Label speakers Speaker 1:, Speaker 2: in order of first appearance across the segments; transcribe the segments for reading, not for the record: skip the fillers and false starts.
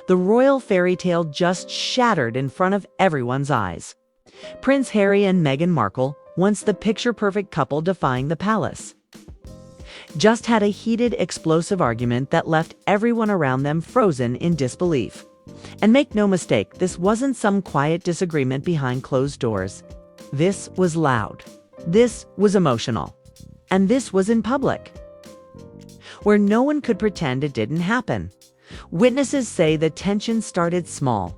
Speaker 1: The royal fairy tale just shattered in front of everyone's eyes. Prince Harry and Meghan Markle, once the picture-perfect couple defying the palace, just had a heated, explosive argument that left everyone around them frozen in disbelief. And make no mistake, this wasn't some quiet disagreement behind closed doors. This was loud. This was emotional. And this was in public, where no one could pretend it didn't happen. Witnesses say the tension started small,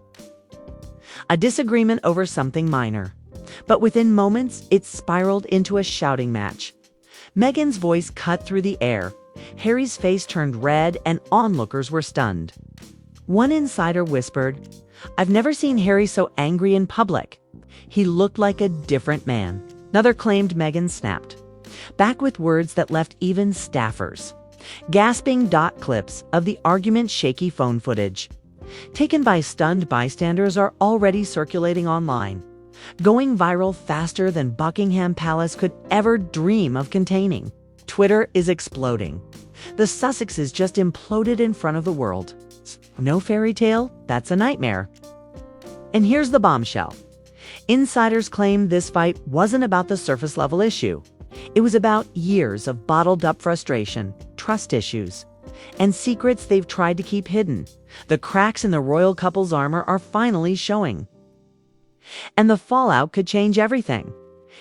Speaker 1: a disagreement over something minor, but within moments it spiraled into a shouting match. Meghan's voice cut through the air, Harry's face turned red, and onlookers were stunned. One insider whispered, "I've never seen Harry so angry in public. He looked like a different man." Another claimed Meghan snapped back with words that left even staffers gasping. Clips of the argument's shaky phone footage, taken by stunned bystanders, are already circulating online, going viral faster than Buckingham Palace could ever dream of containing. Twitter is exploding. The Sussexes just imploded in front of the world. No fairy tale? That's a nightmare. And here's the bombshell. Insiders claim this fight wasn't about the surface-level issue. It was about years of bottled-up frustration, trust issues, and secrets they've tried to keep hidden. The cracks in the royal couple's armor are finally showing. And the fallout could change everything.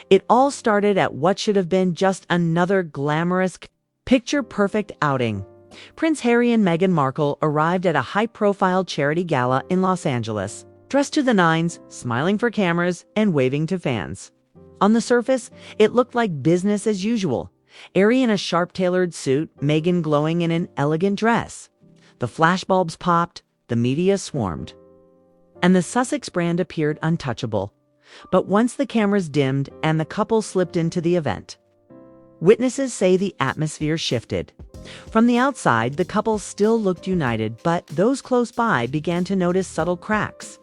Speaker 1: It all started at what should have been just another glamorous, picture-perfect outing. Prince Harry and Meghan Markle arrived at a high-profile charity gala in Los Angeles, dressed to the nines, smiling for cameras, and waving to fans. On the surface, it looked like business as usual. Harry in a sharp-tailored suit, Meghan glowing in an elegant dress. The flashbulbs popped, the media swarmed, and the Sussex brand appeared untouchable. But once the cameras dimmed and the couple slipped into the event, witnesses say the atmosphere shifted. From the outside, the couple still looked united, but those close by began to notice subtle cracks.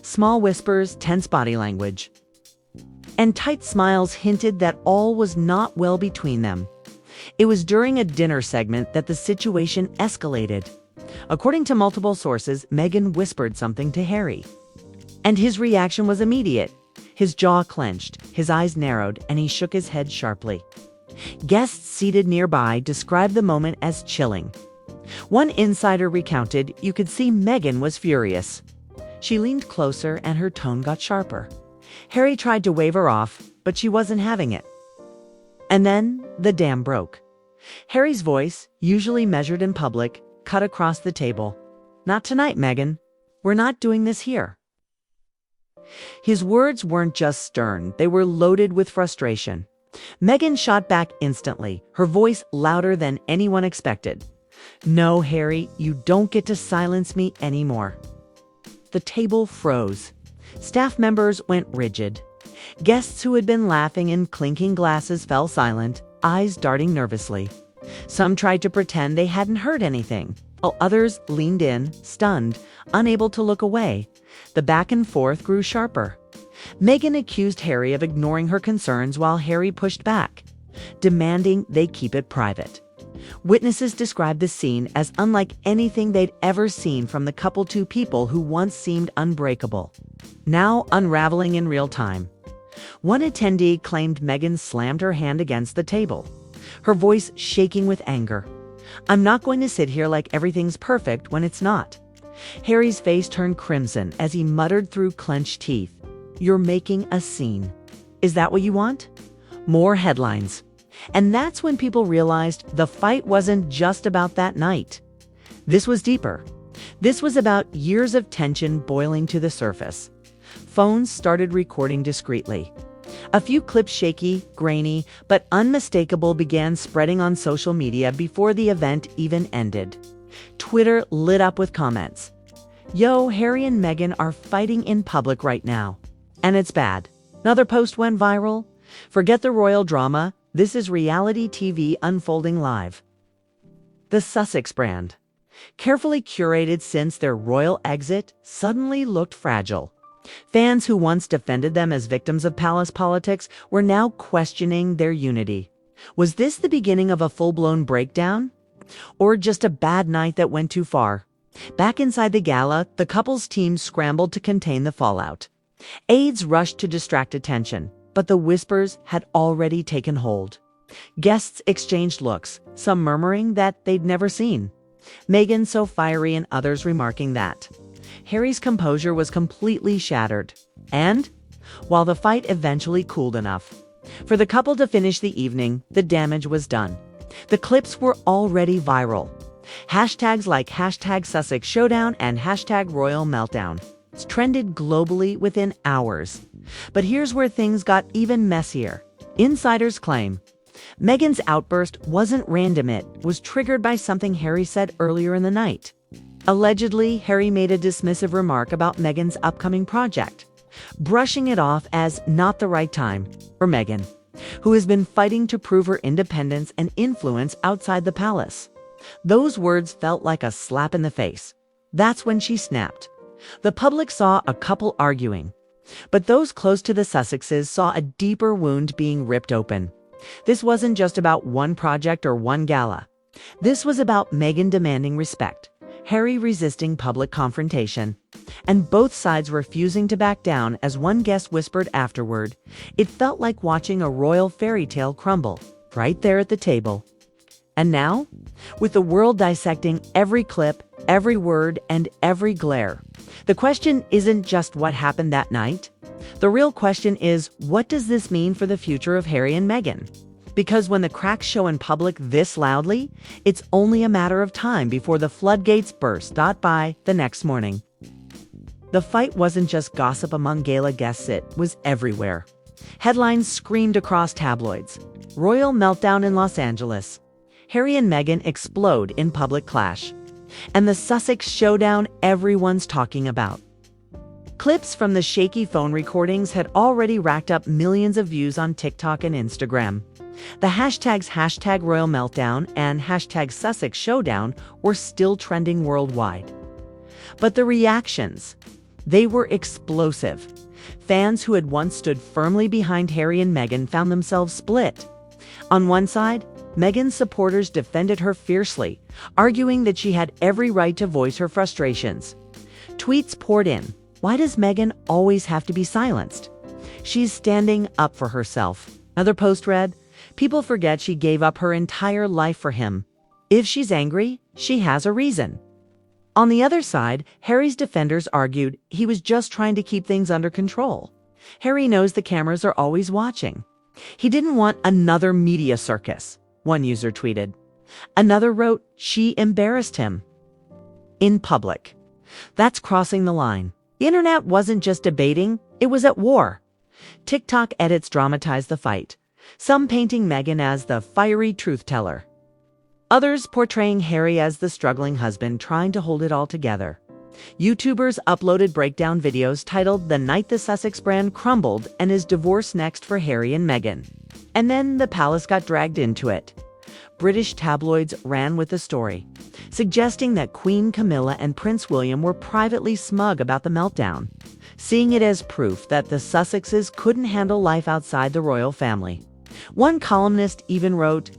Speaker 1: Small whispers, tense body language, and tight smiles hinted that all was not well between them. It was during a dinner segment that the situation escalated. According to multiple sources, Meghan whispered something to Harry, and his reaction was immediate. His jaw clenched, his eyes narrowed, and he shook his head sharply. Guests seated nearby described the moment as chilling. One insider recounted, "You could see Meghan was furious. She leaned closer and her tone got sharper. Harry tried to wave her off, but she wasn't having it." And then the dam broke. Harry's voice, usually measured in public, cut across the table. "Not tonight, Meghan. We're not doing this here." His words weren't just stern, they were loaded with frustration. Meghan shot back instantly, her voice louder than anyone expected. "No, Harry, you don't get to silence me anymore." The table froze. Staff members went rigid. Guests who had been laughing and clinking glasses fell silent, eyes darting nervously. Some tried to pretend they hadn't heard anything, while others leaned in, stunned, unable to look away. The back and forth grew sharper. Meghan accused Harry of ignoring her concerns while Harry pushed back, demanding they keep it private. Witnesses described the scene as unlike anything they'd ever seen from the couple. Two people who once seemed unbreakable, now unraveling in real time. One attendee claimed Meghan slammed her hand against the table, her voice shaking with anger. "I'm not going to sit here like everything's perfect when it's not." Harry's face turned crimson as he muttered through clenched teeth, "You're making a scene. Is that what you want?" More headlines. And that's when people realized the fight wasn't just about that night. This was deeper. This was about years of tension boiling to the surface. Phones started recording discreetly. A few clips, shaky, grainy, but unmistakable, began spreading on social media before the event even ended. Twitter lit up with comments. "Yo, Harry and Meghan are fighting in public right now. And it's bad." Another post went viral. "Forget the royal drama. This is reality TV unfolding live." The Sussex brand, carefully curated since their royal exit, suddenly looked fragile. Fans who once defended them as victims of palace politics were now questioning their unity. Was this the beginning of a full-blown breakdown? Or just a bad night that went too far? Back inside the gala, the couple's team scrambled to contain the fallout. Aides rushed to distract attention, but the whispers had already taken hold. Guests exchanged looks, some murmuring that they'd never seen Meghan so fiery and others remarking that Harry's composure was completely shattered. And, while the fight eventually cooled enough for the couple to finish the evening, the damage was done. The clips were already viral. Hashtags like hashtag Sussex Showdown and hashtag Royal Meltdown trended globally within hours. But here's where things got even messier. Insiders claim Meghan's outburst wasn't random, it was triggered by something Harry said earlier in the night. Allegedly, Harry made a dismissive remark about Meghan's upcoming project, brushing it off as not the right time for Meghan, who has been fighting to prove her independence and influence outside the palace. Those words felt like a slap in the face. That's when she snapped. The public saw a couple arguing, but those close to the Sussexes saw a deeper wound being ripped open. This wasn't just about one project or one gala. This was about Meghan demanding respect, Harry resisting public confrontation, and both sides refusing to back down. As one guest whispered afterward, it felt like watching a royal fairy tale crumble right there at the table. And now, with the world dissecting every clip, every word, and every glare, the question isn't just what happened that night. The real question is, what does this mean for the future of Harry and Meghan? Because when the cracks show in public this loudly, it's only a matter of time before the floodgates burst. By the next morning, the fight wasn't just gossip among gala guests, it was everywhere. Headlines screamed across tabloids. Royal meltdown in Los Angeles. Harry and Meghan explode in public clash. And the Sussex showdown everyone's talking about. Clips from the shaky phone recordings had already racked up millions of views on TikTok and Instagram. The hashtags hashtag Royal Meltdown and hashtag Sussex Showdown were still trending worldwide. But the reactions, they were explosive. Fans who had once stood firmly behind Harry and Meghan found themselves split. On one side, Meghan's supporters defended her fiercely, arguing that she had every right to voice her frustrations. Tweets poured in. Why does Meghan always have to be silenced? She's standing up for herself. Another post read, people forget she gave up her entire life for him. If she's angry, she has a reason. On the other side, Harry's defenders argued he was just trying to keep things under control. Harry knows the cameras are always watching. He didn't want another media circus, one user tweeted. Another wrote, she embarrassed him. In public. That's crossing the line. The internet wasn't just debating, it was at war. TikTok edits dramatized the fight, some painting Meghan as the fiery truth teller, others portraying Harry as the struggling husband trying to hold it all together. YouTubers uploaded breakdown videos titled "The Night the Sussex Brand Crumbled and Is Divorce Next for Harry and Meghan." And then the palace got dragged into it. British tabloids ran with the story, suggesting that Queen Camilla and Prince William were privately smug about the meltdown, seeing it as proof that the Sussexes couldn't handle life outside the royal family. One columnist even wrote,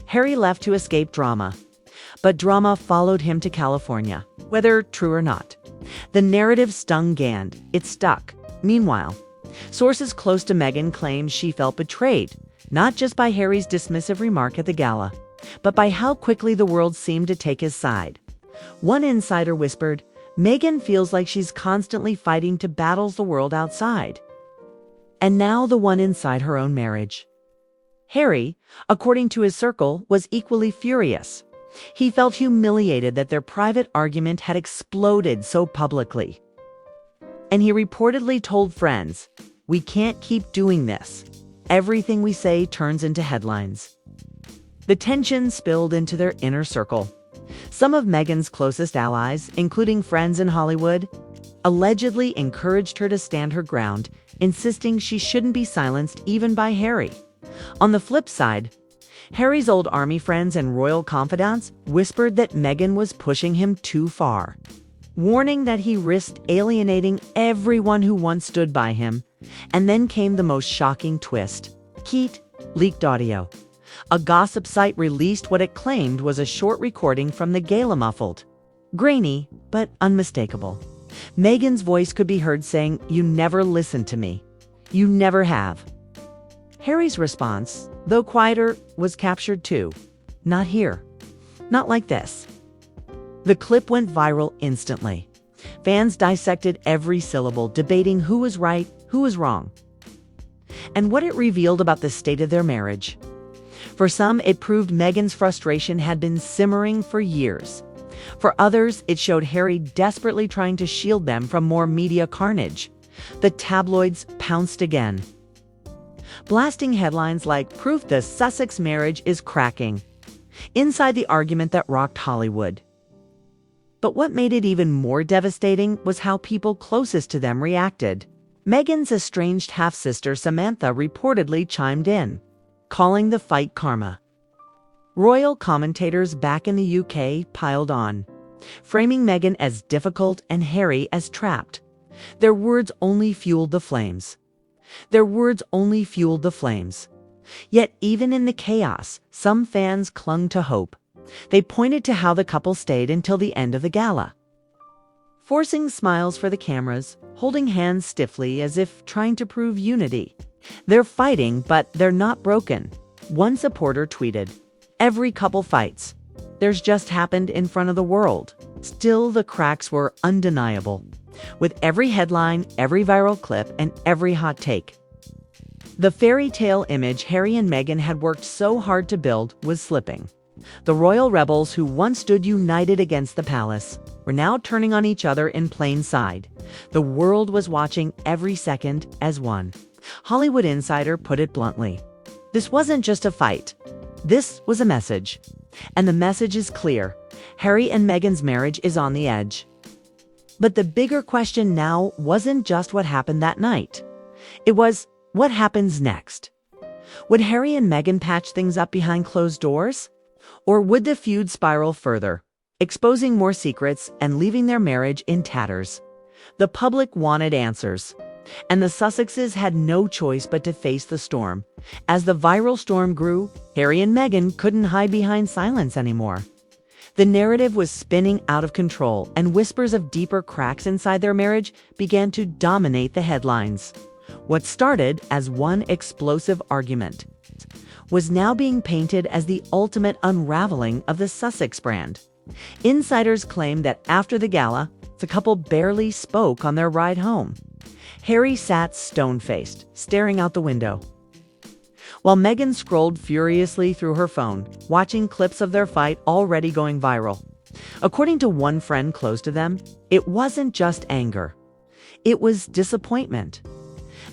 Speaker 1: Harry left to escape drama, but drama followed him to California, whether true or not. The narrative stung Gand. It stuck. Meanwhile, sources close to Meghan claimed she felt betrayed, not just by Harry's dismissive remark at the gala, but by how quickly the world seemed to take his side. One insider whispered, Meghan feels like she's constantly fighting to battle the world outside. And now the one inside her own marriage. Harry, according to his circle, was equally furious. He felt humiliated that their private argument had exploded so publicly. And he reportedly told friends, we can't keep doing this. Everything we say turns into headlines. The tension spilled into their inner circle. Some of Meghan's closest allies, including friends in Hollywood, allegedly encouraged her to stand her ground, insisting she shouldn't be silenced even by Harry. On the flip side, Harry's old army friends and royal confidants whispered that Meghan was pushing him too far, warning that he risked alienating everyone who once stood by him. And then came the most shocking twist. Keat leaked audio. A gossip site released what it claimed was a short recording from the gala, muffled, grainy, but but unmistakable. Meghan's voice could be heard saying, "You never listened to me. You never have." Harry's response, though quieter, was captured too. "Not here. Not like this." The clip went viral instantly. Fans dissected every syllable, debating who was right, who was wrong, and what it revealed about the state of their marriage. For some, it proved Meghan's frustration had been simmering for years. For others, it showed Harry desperately trying to shield them from more media carnage. The tabloids pounced again, blasting headlines like "Proof the Sussex marriage is cracking," inside the argument that rocked Hollywood. But what made it even more devastating was how people closest to them reacted. Meghan's estranged half-sister Samantha reportedly chimed in, calling the fight karma. Royal commentators back in the UK piled on, framing Meghan as difficult and Harry as trapped. Their words only fueled the flames. Their words only fueled the flames. Yet even in the chaos, some fans clung to hope. They pointed to how the couple stayed until the end of the gala, forcing smiles for the cameras, holding hands stiffly as if trying to prove unity. "They're fighting, but they're not broken," one supporter tweeted. "Every couple fights. There's just happened in front of the world." Still, the cracks were undeniable, with every headline, every viral clip, and every hot take. The fairy tale image Harry and Meghan had worked so hard to build was slipping. The royal rebels who once stood united against the palace were now turning on each other in plain sight. The world was watching every second as one. Hollywood Insider put it bluntly. This wasn't just a fight. This was a message. And the message is clear. Harry and Meghan's marriage is on the edge. But the bigger question now wasn't just what happened that night. It was, what happens next? Would Harry and Meghan patch things up behind closed doors? Or would the feud spiral further, exposing more secrets and leaving their marriage in tatters? The public wanted answers, and the Sussexes had no choice but to face the storm. As the viral storm grew, Harry and Meghan couldn't hide behind silence anymore. The narrative was spinning out of control, and whispers of deeper cracks inside their marriage began to dominate the headlines. What started as one explosive argument was now being painted as the ultimate unraveling of the Sussex brand. Insiders claimed that after the gala, the couple barely spoke on their ride home. Harry sat stone-faced, staring out the window, while Meghan scrolled furiously through her phone, watching clips of their fight already going viral. According to one friend close to them, it wasn't just anger. It was disappointment.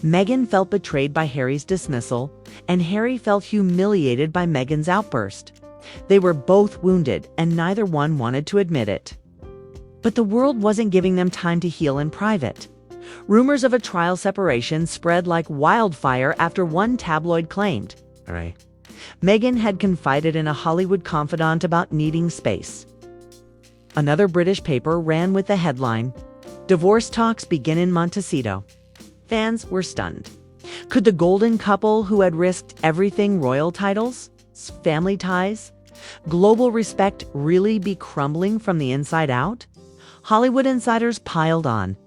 Speaker 1: Meghan felt betrayed by Harry's dismissal, and Harry felt humiliated by Meghan's outburst. They were both wounded, and neither one wanted to admit it. But the world wasn't giving them time to heal in private. Rumors of a trial separation spread like wildfire after one tabloid claimed, Meghan had confided in a Hollywood confidant about needing space. Another British paper ran with the headline, "Divorce talks begin in Montecito." Fans were stunned. Could the golden couple who had risked everything, royal titles, family ties, global respect, really be crumbling from the inside out? Hollywood insiders piled on.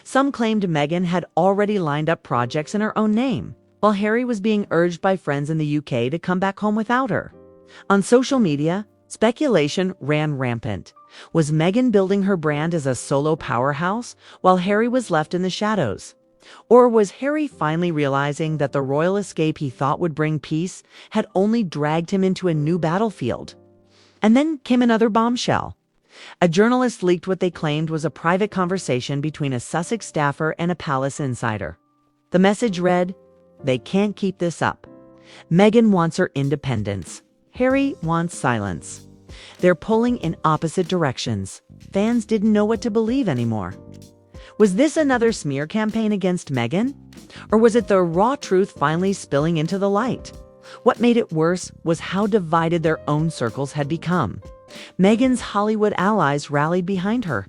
Speaker 1: Some claimed Meghan had already lined up projects in her own name, while Harry was being urged by friends in the UK to come back home without her. On social media, speculation ran rampant. Was Meghan building her brand as a solo powerhouse, while Harry was left in the shadows? Or was Harry finally realizing that the royal escape he thought would bring peace had only dragged him into a new battlefield? And then came another bombshell. A journalist leaked what they claimed was a private conversation between a Sussex staffer and a palace insider. The message read, "They can't keep this up. Meghan wants her independence. Harry wants silence." They're pulling in opposite directions. Fans didn't know what to believe anymore. Was this another smear campaign against Meghan? Or was it the raw truth finally spilling into the light? What made it worse was how divided their own circles had become. Meghan's Hollywood allies rallied behind her.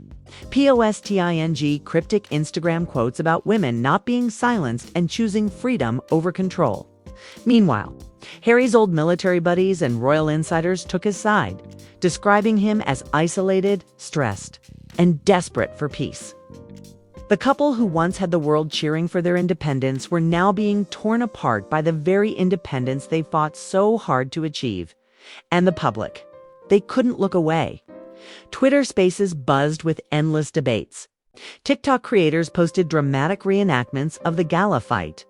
Speaker 1: Posting cryptic Instagram quotes about women not being silenced and choosing freedom over control. Meanwhile, Harry's old military buddies and royal insiders took his side, describing him as isolated, stressed, and desperate for peace. The couple who once had the world cheering for their independence were now being torn apart by the very independence they fought so hard to achieve. And the public. They couldn't look away. Twitter Spaces buzzed with endless debates. TikTok creators posted dramatic reenactments of the gala fight.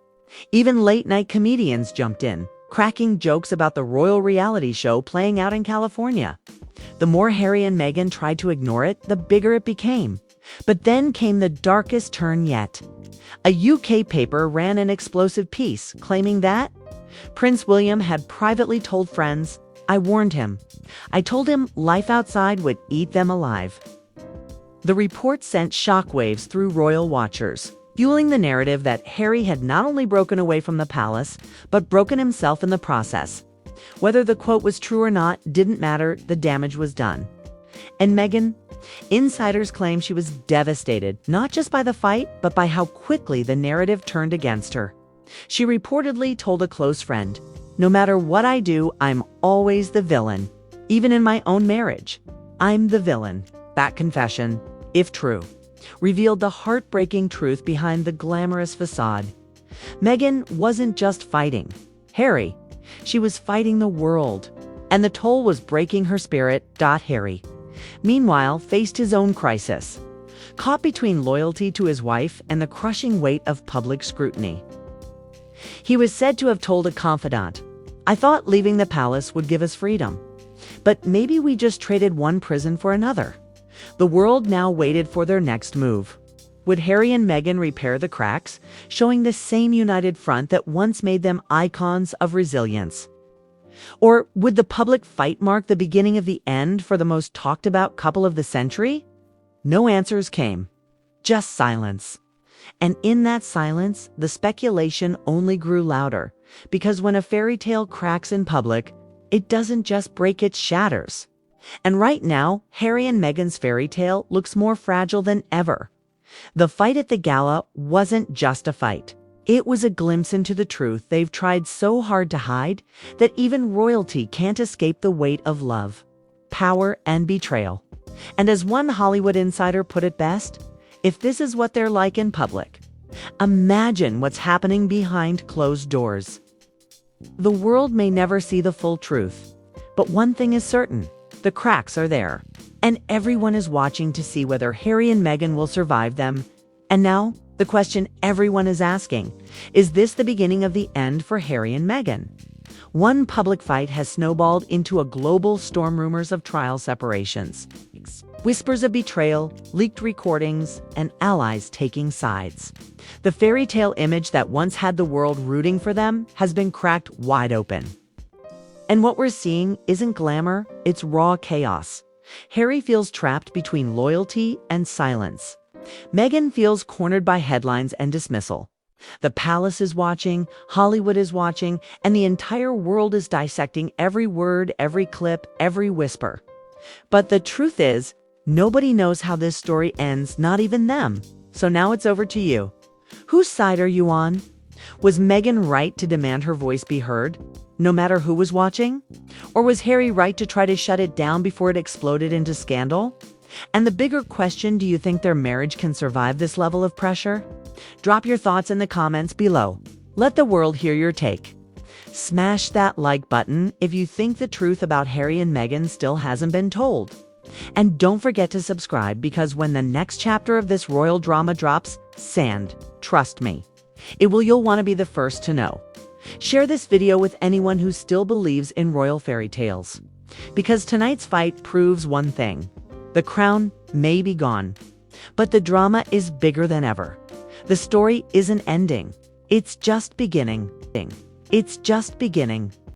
Speaker 1: Even late-night comedians jumped in, cracking jokes about the royal reality show playing out in California. The more Harry and Meghan tried to ignore it, the bigger it became. But then came the darkest turn yet. A UK paper ran an explosive piece claiming that Prince William had privately told friends, "I warned him. I told him life outside would eat them alive." The report sent shockwaves through royal watchers, fueling the narrative that Harry had not only broken away from the palace, but broken himself in the process. Whether the quote was true or not didn't matter, the damage was done. And Meghan? Insiders claim she was devastated, not just by the fight, but by how quickly the narrative turned against her. She reportedly told a close friend, "No matter what I do, I'm always the villain. Even in my own marriage, I'm the villain." That confession, if true, revealed the heartbreaking truth behind the glamorous facade. Meghan wasn't just fighting Harry, she was fighting the world. And the toll was breaking her spirit. Harry, meanwhile, faced his own crisis, caught between loyalty to his wife and the crushing weight of public scrutiny. He was said to have told a confidant, "I thought leaving the palace would give us freedom. But maybe we just traded one prison for another." The world now waited for their next move. Would Harry and Meghan repair the cracks, showing the same united front that once made them icons of resilience? Or would the public fight mark the beginning of the end for the most talked about couple of the century? No answers came, just silence. And in that silence, the speculation only grew louder, because when a fairy tale cracks in public, it doesn't just break, it shatters. And right now, Harry and Meghan's fairy tale looks more fragile than ever. The fight at the gala wasn't just a fight. It was a glimpse into the truth they've tried so hard to hide that even royalty can't escape the weight of love, power, and betrayal. And as one Hollywood insider put it best, if this is what they're like in public, imagine what's happening behind closed doors. The world may never see the full truth, but one thing is certain. The cracks are there, and everyone is watching to see whether Harry and Meghan will survive them. And now, the question everyone is asking, is this the beginning of the end for Harry and Meghan? One public fight has snowballed into a global storm, rumors of trial separations, whispers of betrayal, leaked recordings, and allies taking sides. The fairy tale image that once had the world rooting for them has been cracked wide open. And what we're seeing isn't glamour, it's raw chaos. Harry feels trapped between loyalty and silence. Meghan feels cornered by headlines and dismissal. The palace is watching, Hollywood is watching, and the entire world is dissecting every word, every clip, every whisper. But the truth is, nobody knows how this story ends, not even them. So now it's over to you. Whose side are you on? Was Meghan right to demand her voice be heard, no matter who was watching? Or was Harry right to try to shut it down before it exploded into scandal? And the bigger question, do you think their marriage can survive this level of pressure? Drop your thoughts in the comments below. Let the world hear your take. Smash that like button if you think the truth about Harry and Meghan still hasn't been told. And don't forget to subscribe, because when the next chapter of this royal drama drops, trust me, you'll want to be the first to know. Share this video with anyone who still believes in royal fairy tales. Because tonight's fight proves one thing. The crown may be gone, but the drama is bigger than ever. The story isn't ending. It's just beginning. It's just beginning.